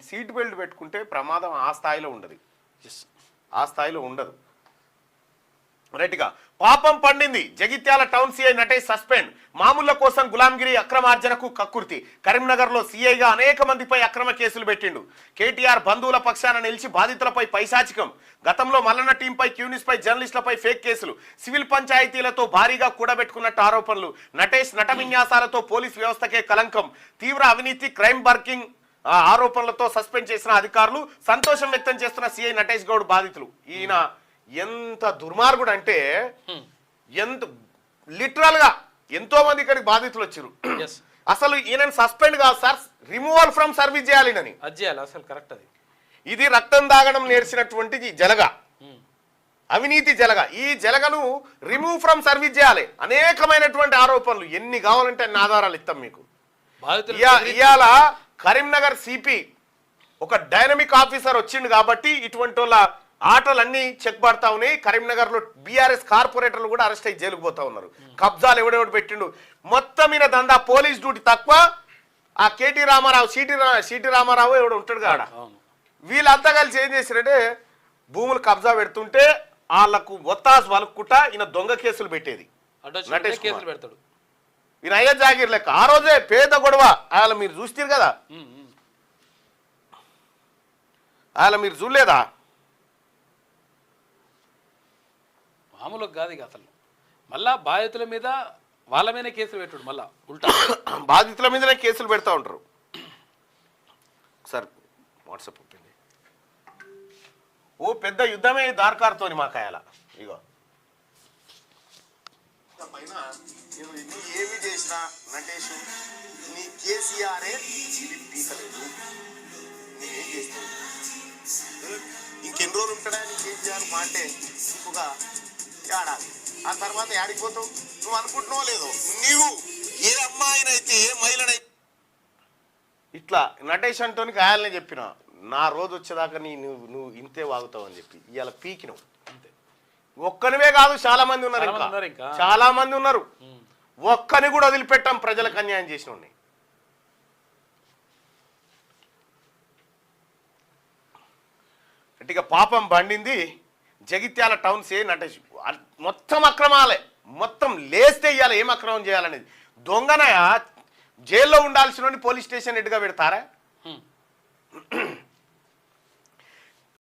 Seat belt పెట్టుకుంటే ప్రమాదం ఆ స్థాయిలో ఉండదు, ఆ స్థాయిలో ఉండదు. రైట్గా పాపం పండింది. Jagtial town CI Natesh suspend. మామూళ్ల కోసం గులాంగిరి అక్రమార్జనకు కక్కుర్తి. కరీంనగర్లో సీఐగా అనేక మందిపై అక్రమ కేసులు పెట్టిండు. కేటీఆర్ బంధువుల పక్షాన నిలిచి బాధితులపై పైశాచికం. గతంలో మల్లన్న టీంపై, క్యూనిస్పై, జర్నలిస్టులపై ఫేక్ కేసులు. సివిల్ పంచాయతీలతో భారీగా కూడబెట్టుకున్నట్టు ఆరోపణలు. నటేష్ నట విన్యాసాలతో పోలీస్ వ్యవస్థకే కలంకం. తీవ్ర అవినీతి, క్రైమ్ బర్కింగ్ ఆరోపణలతో సస్పెండ్ చేసిన అధికారులు. సంతోషం వ్యక్తం చేస్తున్న సీఐ నటేష్ గౌడ్ బాధితులు. ఈయన ఎంత దుర్మార్గుడు అంటే ఎంత లిటరల్ గా ఎంతో మంది ఇక్కడికి బాధితులు వచ్చారు. అసలు ఈయన సస్పెండ్ కాదు సార్, రిమూవల్ ఫ్రమ్ సర్వీస్ చేయాలి. అసలు కరెక్ట్. అది ఇది రక్తం దాగడం నేర్చినటువంటి జలగ, అవినీతి జలగ. ఈ జలగను రిమూవ్ ఫ్రమ్ సర్వీస్ చేయాలి. అనేకమైనటువంటి ఆరోపణలు ఎన్ని కావాలంటే అన్ని ఆధారాలు ఇస్తాం మీకు. ఇవాళ కరీంనగర్ సిపి ఒక డైనమిక్ ఆఫీసర్ వచ్చిండు కాబట్టి ఇటువంటి వాళ్ళ ఆటలన్నీ చెక్ పడతా ఉన్నాయి. కరీంనగర్ లో బీఆర్ఎస్ కార్పొరేటర్లు కూడా అరెస్ట్ అయ్యి జైలుకు పోతా ఉన్నారు. కబ్జాలు ఎవడెవడు పెట్టిండు మొత్తం మీద దందా. పోలీస్ డ్యూటీ తక్కువ. ఆ కేటీ రామారావు, సిటీ రామారావు ఎవడు ఉంటాడు కాడ, వీళ్ళంతా కలిసి ఏం చేశారంటే భూములు కబ్జా పెడుతుంటే వాళ్ళకు ఒత్తాసు వలుక్కుంటా ఈయన దొంగ కేసులు పెట్టేది. నటేష్ పెడతాడు. ఈయన అయ్యే జాగీర్ లెక్క. ఆ రోజే పేద గొడవ ఆయన మీరు చూస్తారు కదా, ఆయన మీరు చూడలేదా? మామూలుగా కాదు ఇక అసలు. మళ్ళా బాధితుల మీద వాళ్ళ మీదనే కేసులు పెట్టుడు. మళ్ళా ఉల్టా బాధితుల మీదనే కేసులు పెడతా ఉంటారు. Sir WhatsApp ఒప్పింది. ఓ పెద్ద యుద్ధమే దార్కార్తోని మా కాయాల. ఇగో పైన నువ్వు ఏమి చేసినా నటేష్ నీ కేసీఆరే తీసలేదు. నువ్వేం చేస్తావు? ఇంకెన్ని రోజులు ఉంటాడా నీ కేసీఆర్ మాటే ఇంకొక ఏడాది. ఆ తర్వాత ఏడిపోతావు నువ్వు అనుకుంటున్నావు లేదో. నీవు ఏ అమ్మాయినైతే ఏ మహిళనైతే ఇట్లా నటేష్ అంటోని కాయాలని చెప్పిన నా రోజు వచ్చేదాకా నువ్వు ఇంతే వాగుతావు అని చెప్పి ఇవాళ పీకినావు. ఒక్కనివే కాదు, చాలా మంది ఉన్నారు, ఇంకా చాలా మంది ఉన్నారు. ఒక్కని కూడా వదిలిపెట్టాం ప్రజలకు అన్యాయం చేసిన వాడిని. గట్టిగా పాపం బండింది. జగిత్యాల టౌన్ సే నటేష్ మొత్తం అక్రమాలే, మొత్తం లేస్తే ఇవ్వాలి. ఏం అక్రమం చేయాలనేది దొంగనయ జైల్లో ఉండాల్సిన పోలీస్ స్టేషన్ ఎటుగా పెడతారా?